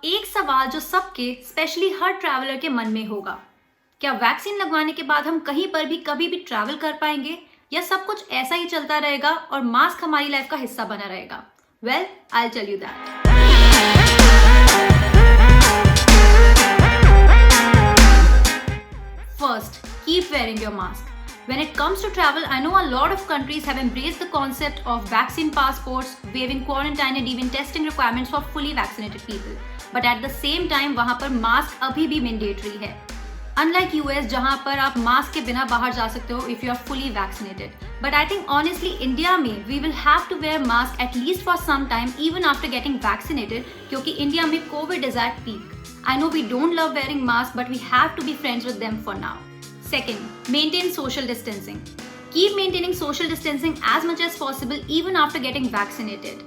एक सवाल जो सबके स्पेशली हर ट्रैवलर के मन में होगा, क्या वैक्सीन लगवाने के बाद हम कहीं पर भी कभी भी ट्रैवल कर पाएंगे या सब कुछ ऐसा ही चलता रहेगा और मास्क हमारी लाइफ का हिस्सा बना रहेगा? Well, I tell you that. First, keep wearing your mask. When it comes to travel, I know a lot of countries have embraced the concept of vaccine passports, waiving quarantine and even testing requirements for fully vaccinated people. But at the same time, वहाँ पर mask अभी भी mandatory है. Unlike US, जहाँ पर आप mask के बिना बाहर जा सकते हो if you are fully vaccinated. But I think honestly, India में we will have to wear mask at least for some time even after getting vaccinated, क्योंकि इंडिया में COVID is at peak. I know we don't love wearing masks, but we have to be friends with them for now. Second, maintain social distancing. Keep maintaining social distancing as much as possible even after getting vaccinated.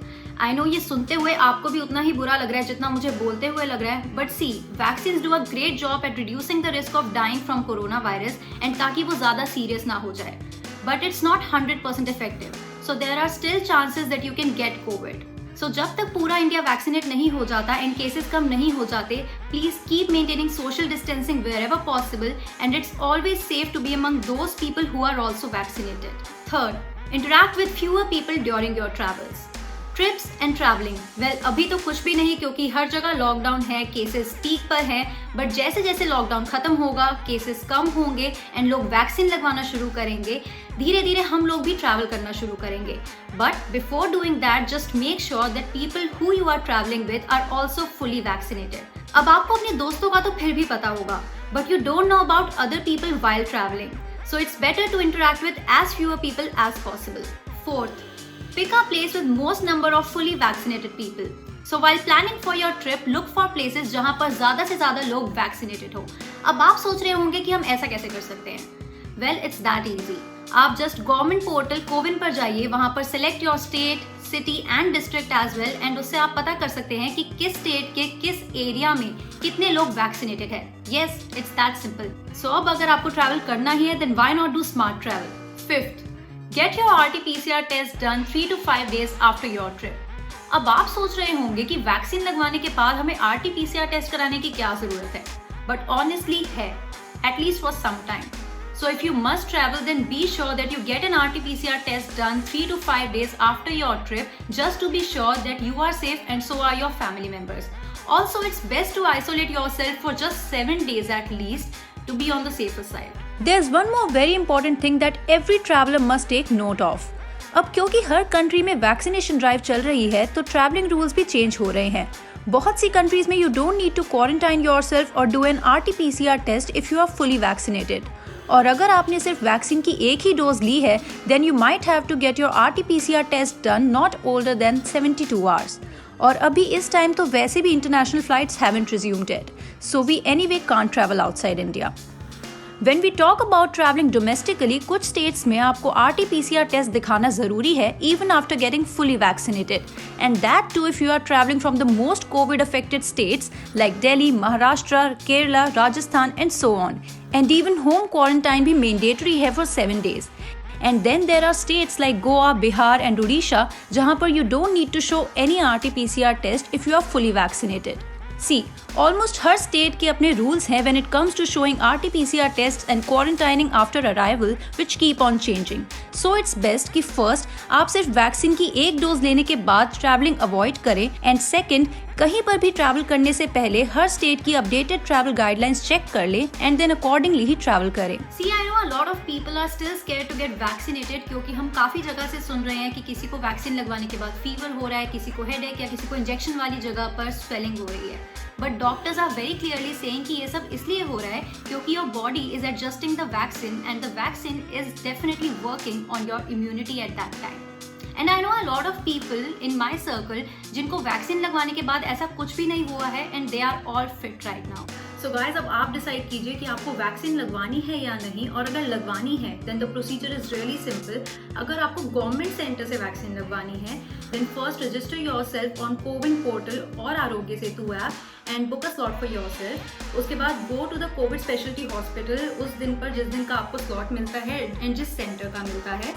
I know ये सुनते हुए आपको भी उतना ही बुरा लग रहा है जितना मुझे बोलते हुए लग रहा है, but see, vaccines do a great job at reducing the risk of dying from coronavirus and ताकि वो ज़्यादा serious ना हो जाए. But it's not 100% effective, so there are still chances that you can get COVID. So जब तक पूरा India vaccinate नहीं हो जाता एंड केसेस कम नहीं हो जाते, please keep maintaining social distancing wherever possible and it's always safe to be among those people who are also vaccinated. Third, interact with fewer people during your travels. Trips and travelling, well अभी तो कुछ भी नहीं क्योंकि हर जगह lockdown है, cases peak पर हैं, बट जैसे जैसे लॉकडाउन खत्म होगा, केसेस कम होंगे एंड लोग वैक्सीन लगवाना शुरू करेंगे, धीरे धीरे हम लोग भी ट्रैवल करना शुरू करेंगे. But before doing that, just make sure that people who you are travelling with are also fully vaccinated. अब आपको अपने दोस्तों का तो फिर भी पता होगा, but you don't know about other people while travelling, so it's better to interact with as fewer people as possible. Fourth, pick a place with most number of fully vaccinated people. So while planning for your trip, look for places जहाँ पर ज़्यादा से ज़्यादा लोग vaccinated हो. अब आप सोच रहे होंगे कि हम ऐसा कैसे कर सकते हैं? Well, it's that easy. आप just गवर्नमेंट पोर्टल कोविन पर जाइए, वहाँ पर select your state, city and district as well, and उससे आप पता कर सकते हैं कि किस स्टेट के किस एरिया में कितने लोग वैक्सीनेटेड है. Yes, it's that simple. So अब अगर आपको ट्रैवल करना ही है, then why not do smart travel? Fifth, Get your RT-PCR test done 3 to 5 days after your trip. अब आप सोच रहे होंगे कि वैक्सीन लगवाने के बाद हमें RT-PCR टेस्ट कराने की क्या जरूरत है, बट ऑनेस्टली है, at least for some time. So if you must travel, then be sure that you get an RT-PCR test done 3 to 5 days after your trip, just to be sure that you are safe and so are your family members. Also, it's best to isolate yourself for just 7 days at least to be on the safer side. There's one more very important thing that every traveler must take note of. अब क्योंकि हर country में vaccination drive चल रही है, तो travelling rules भी change हो रहे हैं. बहुत सी कंट्रीज में you don't need to quarantine yourself और do an RT-PCR test if you are fully vaccinated. और अगर आपने सिर्फ वैक्सीन की एक ही डोज ली है, then you might have to get your RT-PCR test done not older than 72 hours. और अभी इस टाइम तो वैसे भी international flights haven't resumed it, so we anyway can't travel outside India. When we talk about traveling domestically, कुछ states में आपको RT-PCR test दिखाना जरूरी है even after getting fully vaccinated, and that too if you are traveling from the most COVID-affected states like Delhi, Maharashtra, Kerala, Rajasthan, and so on. And even home quarantine भी mandatory है for 7 days. And then there are states like Goa, Bihar, and Odisha जहाँ पर you don't need to show any RT-PCR test if you are fully vaccinated. See, almost her state के अपने rules हैं when it comes to showing RT-PCR tests and quarantining after arrival, which keep on changing. So it's best कि first आप सिर्फ vaccine की एक dose लेने के बाद ट्रैवलिंग अवॉइड करें, एंड सेकंड कहीं पर भी ट्रैवल करने से पहले हर स्टेट की अपडेटेड ट्रैवल गाइडलाइंस चेक कर लें एंड देन अकॉर्डिंगली ही ट्रैवल करें. See, I know a lot of people are still scared to get vaccinated क्योंकि हम काफी जगह से सुन रहे हैं कि किसी को वैक्सीन लगवाने के बाद फीवर हो रहा है, किसी को हेडेक या किसी को इंजेक्शन वाली जगह पर स्वेलिंग हो रही है. But doctors are very clearly saying कि ये सब इसलिए हो रहा है क्योंकि your body is adjusting the vaccine and the vaccine is definitely working on your immunity at that time. And I know a lot of people in my circle जिनको vaccine लगवाने के बाद ऐसा कुछ भी नहीं हुआ है and they are all fit right now. So guys, अब आप डिसाइड कीजिए कि आपको वैक्सीन लगवानी है या नहीं, और अगर लगवानी है then the procedure is really simple. अगर आपको गवर्नमेंट सेंटर से वैक्सीन लगवानी है then first register yourself on CoWIN portal और Aarogya Setu app and book a slot for yourself. उसके बाद go to the covid speciality hospital उस दिन पर जिस दिन का आपको स्लॉट मिलता है एंड जिस सेंटर का मिलता है,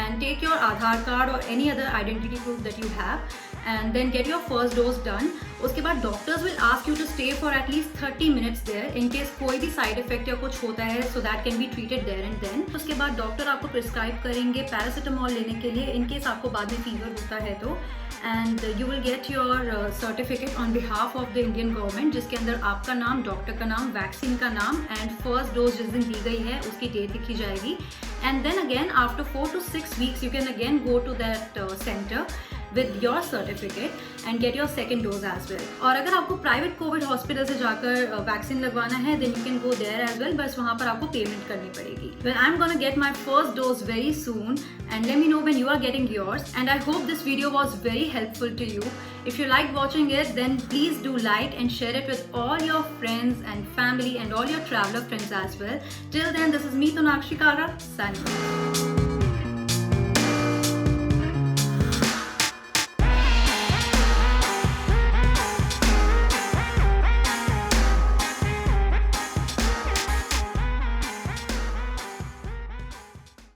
and take your Aadhaar card or any other identity proof that you have, and then get your first dose done. उसके बाद doctors will ask you to stay for at least 30 minutes there in case कोई भी side effect या कुछ होता है, so that can be treated there and then. उसके बाद डॉक्टर आपको प्रिस्क्राइब करेंगे पैरासिटामोल लेने के लिए इन केस आपको बाद में फीवर होता है तो, and you will get your certificate on behalf of the Indian government, जिसके अंदर आपका नाम, डॉक्टर का नाम, वैक्सीन का नाम एंड फर्स्ट डोज जिस दिन दी गई है उसकी डेट लिखी जाएगी। And then again after 4 to 6 weeks you can again go to that center with your certificate and get your second dose as well. और अगर आपको प्राइवेट कोविड हॉस्पिटल से जाकर वैक्सीन लगवाना है then you can go there as well, बस वहाँ पर आपको पेमेंट करनी पड़ेगी। Well, I'm gonna get my first dose very soon and let me know when you are getting yours, and I hope this video was very helpful to you. If you liked watching it, then please do like and share it with all your friends and family and all your traveler friends as well. Till then, this is me, Tonakshi Kara, signing off.